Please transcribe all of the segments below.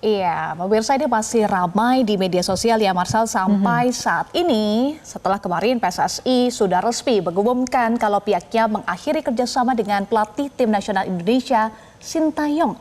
Iya, pemirsa ini masih ramai di media sosial ya Marsal sampai saat ini setelah kemarin PSSI sudah resmi mengumumkan kalau pihaknya mengakhiri kerjasama dengan pelatih tim nasional Indonesia Sintayong.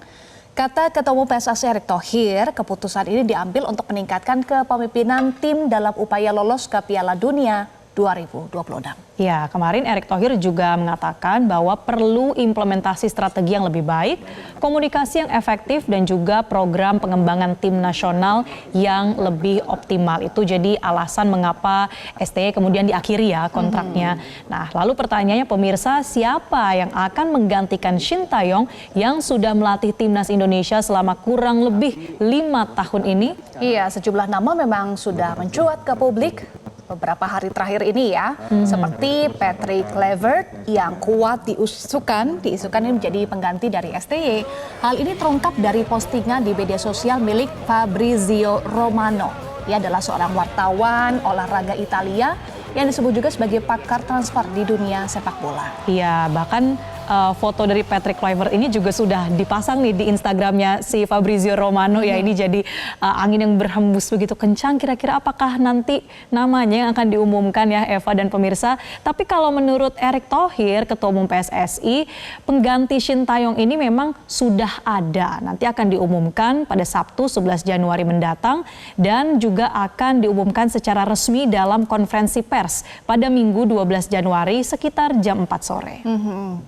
Kata Ketua Umum PSSI Erick Thohir, keputusan ini diambil untuk meningkatkan kepemimpinan tim dalam upaya lolos ke Piala Dunia 2026. Ya, kemarin Erick Thohir juga mengatakan bahwa perlu implementasi strategi yang lebih baik, komunikasi yang efektif dan juga program pengembangan tim nasional yang lebih optimal. Itu jadi alasan mengapa STY kemudian diakhiri ya kontraknya. Nah, lalu pertanyaannya pemirsa, siapa yang akan menggantikan Sintayong yang sudah melatih timnas Indonesia selama kurang lebih 5 tahun ini? Iya, sejumlah nama memang sudah mencuat ke publik beberapa hari terakhir ini ya, seperti Patrick Kluivert yang kuat diisukan ini menjadi pengganti dari STY. Hal ini terungkap dari postingan di media sosial milik Fabrizio Romano. Ia adalah seorang wartawan olahraga Italia yang disebut juga sebagai pakar transfer di dunia sepak bola. Iya, bahkan foto dari Patrick Kluivert ini juga sudah dipasang nih di Instagramnya si Fabrizio Romano ya. Ini jadi angin yang berhembus begitu kencang. Kira-kira apakah nanti namanya yang akan diumumkan ya Eva dan pemirsa. Tapi kalau menurut Erick Thohir, Ketua Umum PSSI, pengganti Sintayong ini memang sudah ada. Nanti akan diumumkan pada Sabtu 11 Januari mendatang dan juga akan diumumkan secara resmi dalam konferensi pers pada Minggu 12 Januari sekitar jam 4 sore.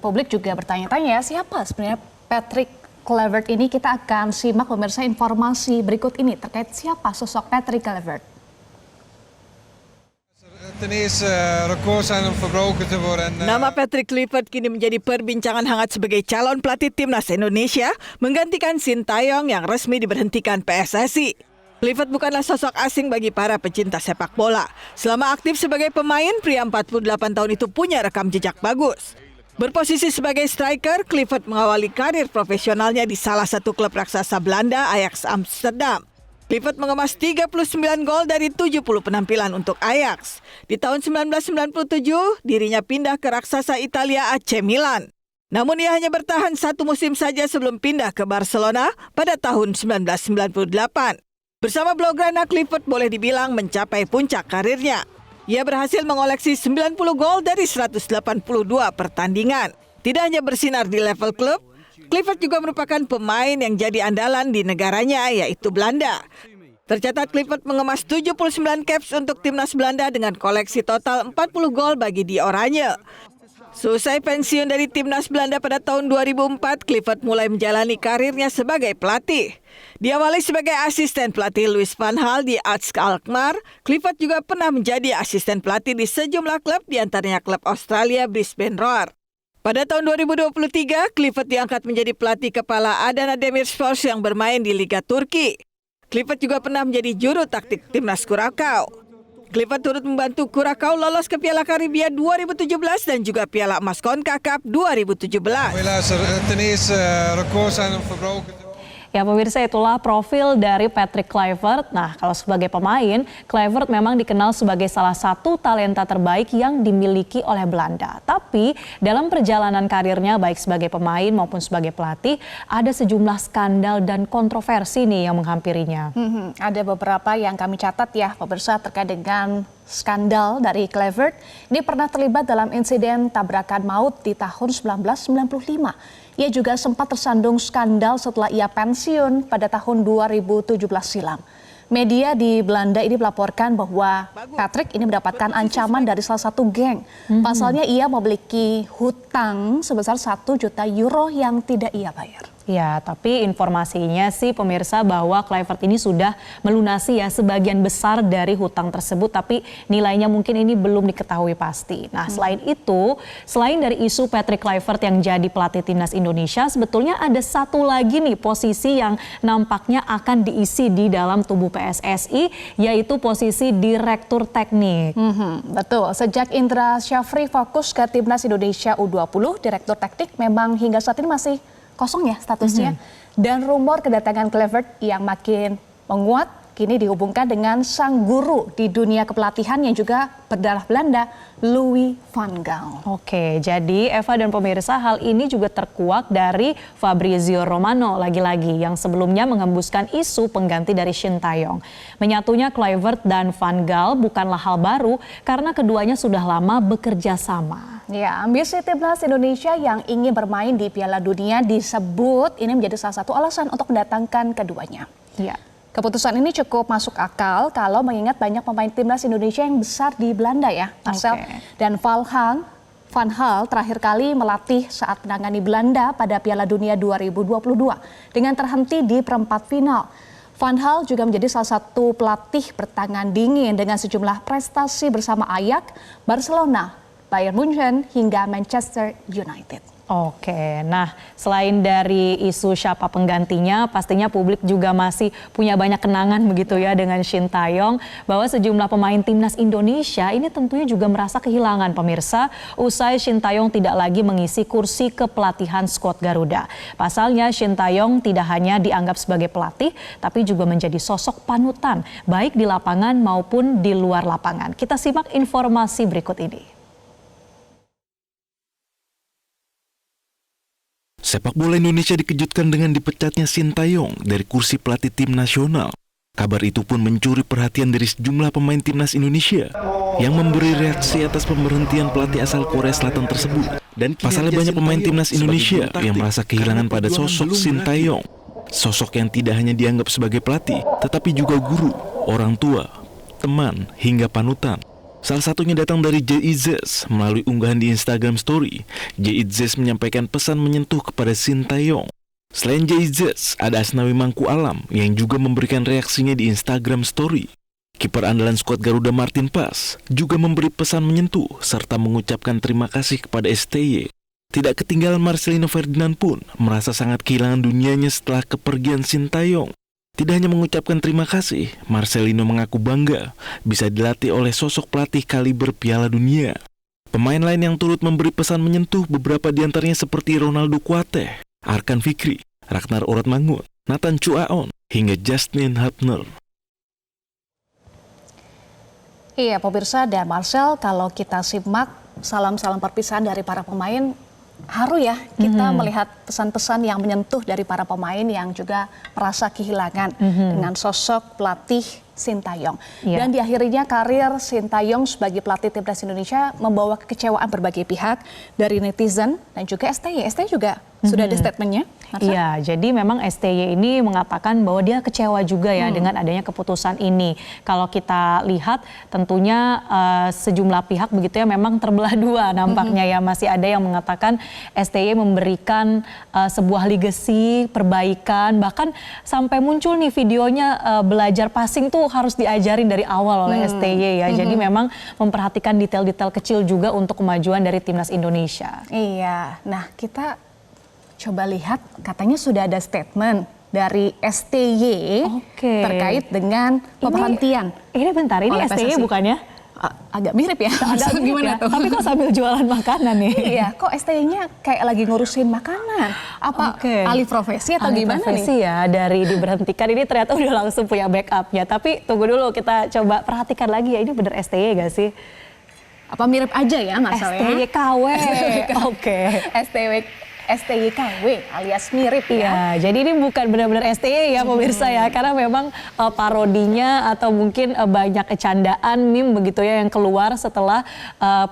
Publik juga bertanya-tanya siapa sebenarnya Patrick Kluivert ini. Kita akan simak pemirsa informasi berikut ini terkait siapa sosok Patrick Kluivert. Nama Patrick Kluivert kini menjadi perbincangan hangat sebagai calon pelatih timnas Indonesia menggantikan Sintayong yang resmi diberhentikan PSSI. Kluivert bukanlah sosok asing bagi para pecinta sepak bola. Selama aktif sebagai pemain, pria 48 tahun itu punya rekam jejak bagus. Berposisi sebagai striker, Kluivert mengawali karir profesionalnya di salah satu klub raksasa Belanda, Ajax Amsterdam. Kluivert mengemas 39 gol dari 70 penampilan untuk Ajax. Di tahun 1997, dirinya pindah ke raksasa Italia AC Milan. Namun ia hanya bertahan 1 musim saja sebelum pindah ke Barcelona pada tahun 1998. Bersama Blaugrana, Kluivert boleh dibilang mencapai puncak karirnya. Ia berhasil mengoleksi 90 gol dari 182 pertandingan. Tidak hanya bersinar di level klub, Kluivert juga merupakan pemain yang jadi andalan di negaranya, yaitu Belanda. Tercatat Kluivert mengemas 79 caps untuk timnas Belanda dengan koleksi total 40 gol bagi Die Oranje. Seusai pensiun dari timnas Belanda pada tahun 2004, Kluivert mulai menjalani karirnya sebagai pelatih. Diawali sebagai asisten pelatih Louis van Gaal di AZ Alkmaar, Kluivert juga pernah menjadi asisten pelatih di sejumlah klub, diantaranya klub Australia Brisbane Roar. Pada tahun 2023, Kluivert diangkat menjadi pelatih kepala Adana Demirspor yang bermain di Liga Turki. Kluivert juga pernah menjadi juru taktik timnas Curaçao. Kluivert turut membantu Curaçao lolos ke Piala Karibia 2017 dan juga Piala Emas CONCACAF 2017. Ya pemirsa, itulah profil dari Patrick Kluivert. Nah, kalau sebagai pemain, Kluivert memang dikenal sebagai salah satu talenta terbaik yang dimiliki oleh Belanda. Tapi dalam perjalanan karirnya baik sebagai pemain maupun sebagai pelatih, ada sejumlah skandal dan kontroversi nih yang menghampirinya. Ada beberapa yang kami catat ya pemirsa terkait dengan skandal dari Kluivert. Ini pernah terlibat dalam insiden tabrakan maut di tahun 1995. Ia juga sempat tersandung skandal setelah ia pensiun pada tahun 2017 silam. Media di Belanda ini melaporkan bahwa Patrick ini mendapatkan ancaman dari salah satu geng. Pasalnya ia memiliki hutang sebesar 1 juta euro yang tidak ia bayar. Ya, tapi informasinya sih pemirsa bahwa Kluivert ini sudah melunasi ya sebagian besar dari hutang tersebut, tapi nilainya mungkin ini belum diketahui pasti. Nah, selain itu, selain dari isu Patrick Kluivert yang jadi pelatih timnas Indonesia, sebetulnya ada satu lagi nih posisi yang nampaknya akan diisi di dalam tubuh PSSI, yaitu posisi Direktur Teknik. Betul, sejak Indra Syafri fokus ke timnas Indonesia U20, Direktur Teknik memang hingga saat ini masih kosong ya statusnya. Dan rumor kedatangan Kluivert yang makin menguat kini dihubungkan dengan sang guru di dunia kepelatihan yang juga berdarah Belanda, Louis van Gaal. Oke, jadi Eva dan pemirsa, hal ini juga terkuak dari Fabrizio Romano lagi-lagi yang sebelumnya menghembuskan isu pengganti dari Shin Tae-yong. Menyatunya Kluivert dan Van Gaal bukanlah hal baru karena keduanya sudah lama bekerja sama. Ya, ambisi timnas Indonesia yang ingin bermain di Piala Dunia disebut ini menjadi salah satu alasan untuk mendatangkan keduanya. Ya. Keputusan ini cukup masuk akal kalau mengingat banyak pemain timnas Indonesia yang besar di Belanda ya, Marcel. Dan Van Gaal terakhir kali melatih saat menangani Belanda pada Piala Dunia 2022 dengan terhenti di perempat final. Van Gaal juga menjadi salah satu pelatih bertangan dingin dengan sejumlah prestasi bersama Ajax, Barcelona, Bayern Munchen hingga Manchester United. Oke, nah selain dari isu siapa penggantinya, pastinya publik juga masih punya banyak kenangan begitu ya dengan Shin Tae-yong, bahwa sejumlah pemain timnas Indonesia ini tentunya juga merasa kehilangan pemirsa usai Shin Tae-yong tidak lagi mengisi kursi kepelatihan skuad Garuda. Pasalnya Shin Tae-yong tidak hanya dianggap sebagai pelatih, tapi juga menjadi sosok panutan baik di lapangan maupun di luar lapangan. Kita simak informasi berikut ini. Sepak bola Indonesia dikejutkan dengan dipecatnya Shin Tae-yong dari kursi pelatih tim nasional. Kabar itu pun mencuri perhatian dari sejumlah pemain timnas Indonesia yang memberi reaksi atas pemberhentian pelatih asal Korea Selatan tersebut. Dan pasalnya banyak pemain timnas Indonesia yang merasa kehilangan pada sosok Shin Tae-yong. Sosok yang tidak hanya dianggap sebagai pelatih, tetapi juga guru, orang tua, teman, hingga panutan. Salah satunya datang dari JIZES. Melalui unggahan di Instagram Story, JIZES menyampaikan pesan menyentuh kepada Shin Tae-yong. Selain JIZES, ada Asnawi Mangku Alam yang juga memberikan reaksinya di Instagram Story. Kiper andalan skuad Garuda Martin Paes juga memberi pesan menyentuh serta mengucapkan terima kasih kepada STY. Tidak ketinggalan Marcelino Ferdinand pun merasa sangat kehilangan dunianya setelah kepergian Shin Tae-yong. Tidak hanya mengucapkan terima kasih, Marcelino mengaku bangga bisa dilatih oleh sosok pelatih kaliber Piala Dunia. Pemain lain yang turut memberi pesan menyentuh beberapa diantaranya seperti Ronaldo Kuate, Arkan Fikri, Ragnar Oratmangun, Nathan Chuaon, hingga Justin Hubner. Iya, pemirsa dan Marcel, kalau kita simak salam-salam perpisahan dari para pemain, haru ya kita melihat pesan-pesan yang menyentuh dari para pemain yang juga merasa kehilangan dengan sosok pelatih Shin Tae-yong. Dan diakhirinya karir Shin Tae-yong sebagai pelatih timnas Indonesia membawa kekecewaan berbagai pihak dari netizen dan juga STY. STY juga sudah ada statementnya. Iya, jadi memang STY ini mengatakan bahwa dia kecewa juga ya dengan adanya keputusan ini. Kalau kita lihat tentunya sejumlah pihak begitu ya memang terbelah dua nampaknya ya. Masih ada yang mengatakan STY memberikan sebuah legacy, perbaikan, bahkan sampai muncul nih videonya belajar passing tuh harus diajarin dari awal oleh STY ya. Jadi memang memperhatikan detail-detail kecil juga untuk kemajuan dari timnas Indonesia. Iya, nah kita coba lihat, katanya sudah ada statement dari STY terkait dengan pemberhentian. Ini bentar, ini STY bukannya? Agak mirip ya. Agak mirip gimana ya? tuh? Tapi kok sambil jualan makanan nih? Iya, kok STY-nya kayak lagi ngurusin makanan? Apa alih profesi atau alih gimana profesi nih? Ya, dari diberhentikan ini ternyata udah langsung punya backupnya. Tapi tunggu dulu, kita coba perhatikan lagi ya, ini bener STY gak sih? Apa mirip aja ya masalahnya? STYKW. Oke. STYKW alias mirip ya. Iya, jadi ini bukan benar-benar STY ya pemirsa ya, karena memang parodinya atau mungkin banyak kecandaan meme begitu ya yang keluar setelah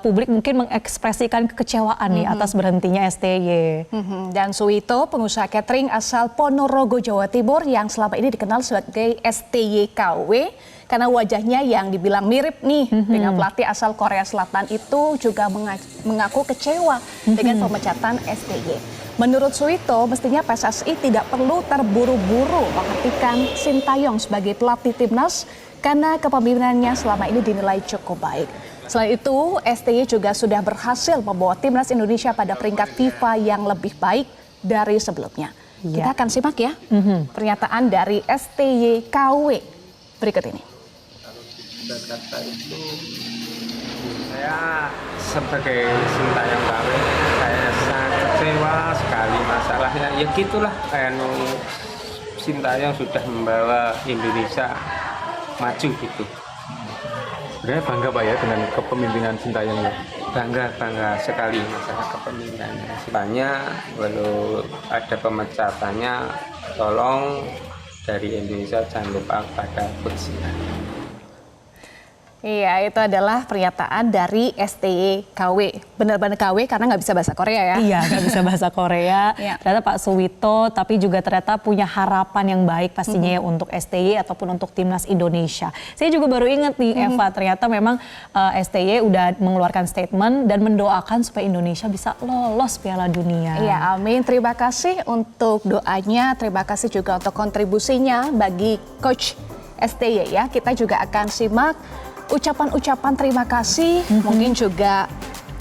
publik mungkin mengekspresikan kekecewaan nih atas berhentinya STY. Dan Suwito, pengusaha catering asal Ponorogo, Jawa Timur yang selama ini dikenal sebagai STYKW karena wajahnya yang dibilang mirip nih dengan pelatih asal Korea Selatan itu juga mengaku kecewa dengan pemecatan STY. Menurut Suwito, mestinya PSSI tidak perlu terburu-buru menghentikan Shin Tae-yong sebagai pelatih timnas karena kepemimpinannya selama ini dinilai cukup baik. Selain itu, STY juga sudah berhasil membawa timnas Indonesia pada peringkat FIFA yang lebih baik dari sebelumnya. Kita akan simak ya pernyataan dari STYKW berikut ini. Kata itu saya sebagai Shin Tae-yong KW saya sangat kecewa sekali. Masalahnya ya gitulah, Shin Tae-yong sudah membawa Indonesia maju gitu. Sebenarnya bangga Pak ya dengan kepemimpinan Sintayong ya. Bangga sekali masalah kepemimpinannya. Banyak kalau ada pemecatannya, tolong dari Indonesia jangan lupa pada kebersihan. Iya, itu adalah pernyataan dari STY KW. Benar-benar KW karena nggak bisa bahasa Korea ya. Iya, nggak bisa bahasa Korea. Iya. Ternyata Pak Suwito, tapi juga ternyata punya harapan yang baik pastinya ya untuk STY ataupun untuk timnas Indonesia. Saya juga baru ingat nih Eva, ternyata memang STY udah mengeluarkan statement dan mendoakan supaya Indonesia bisa lolos Piala Dunia. Iya, amin. Terima kasih untuk doanya, terima kasih juga untuk kontribusinya bagi Coach STY ya. Kita juga akan simak ucapan-ucapan terima kasih, mungkin juga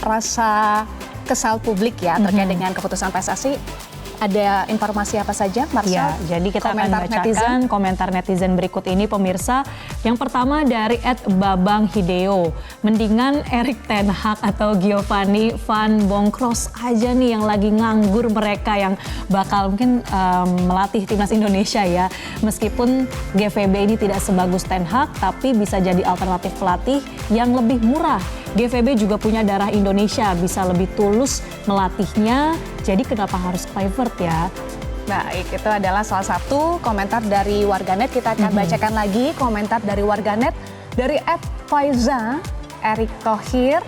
rasa kesal publik ya terkait dengan keputusan PSSI. Ada informasi apa saja, Marsha? Ya, jadi kita akan bacakan komentar netizen berikut ini pemirsa. Yang pertama dari @babang Hideo. Mendingan Erik ten Hag atau Giovanni Van Bronckhorst aja nih yang lagi nganggur, mereka yang bakal mungkin melatih timnas Indonesia ya. Meskipun GVB ini tidak sebagus ten Hag, tapi bisa jadi alternatif pelatih yang lebih murah. GVB juga punya darah Indonesia, bisa lebih tulus melatihnya. Jadi kenapa harus Kluivert ya? Baik, itu adalah salah satu komentar dari warganet. Kita akan bacakan lagi komentar dari warganet dari @Faiza Erick Thohir.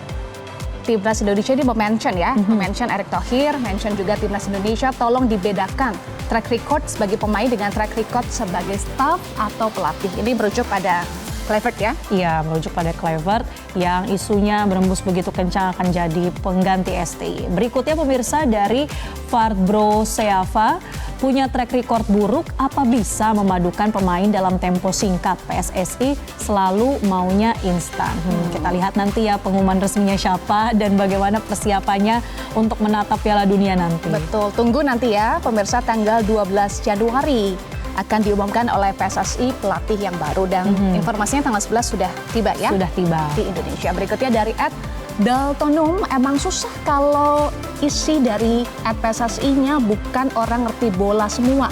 Timnas Indonesia ini mention ya, mention Erick Thohir, mention juga Timnas Indonesia. Tolong dibedakan track record sebagai pemain dengan track record sebagai staff atau pelatih. Ini merujuk pada Kluivert ya? Iya, merujuk pada Kluivert yang isunya berembus begitu kencang akan jadi pengganti STY. Berikutnya pemirsa dari Farbro Seava, punya track record buruk, apa bisa memadukan pemain dalam tempo singkat? PSSI selalu maunya instan. Kita lihat nanti ya pengumuman resminya siapa dan bagaimana persiapannya untuk menatap Piala Dunia nanti. Betul, tunggu nanti ya pemirsa, tanggal 12 Januari akan diumumkan oleh PSSI pelatih yang baru dan informasinya tanggal 11 sudah tiba ya. Sudah tiba. Di Indonesia. Berikutnya dari @Daltonum, emang susah kalau isi dari PSSI-nya bukan orang ngerti bola semua.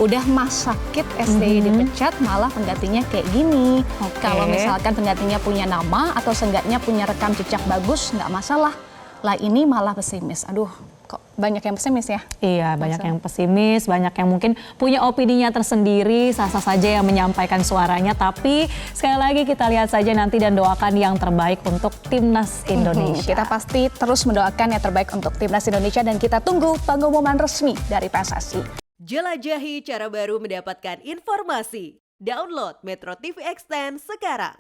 Udah mas sakit STY dipecat, malah penggantinya kayak gini. Oke. Kalau misalkan penggantinya punya nama atau seenggaknya punya rekam jejak bagus, nggak masalah. Lah ini malah pesimis. Aduh, kok banyak yang pesimis ya? Iya, banyak yang pesimis, banyak yang mungkin punya opininya tersendiri, sah-sah saja yang menyampaikan suaranya. Tapi sekali lagi kita lihat saja nanti dan doakan yang terbaik untuk Timnas Indonesia. Kita pasti terus mendoakan yang terbaik untuk Timnas Indonesia dan kita tunggu pengumuman resmi dari PSSI. Jelajahi cara baru mendapatkan informasi. Download Metro TV Extend sekarang.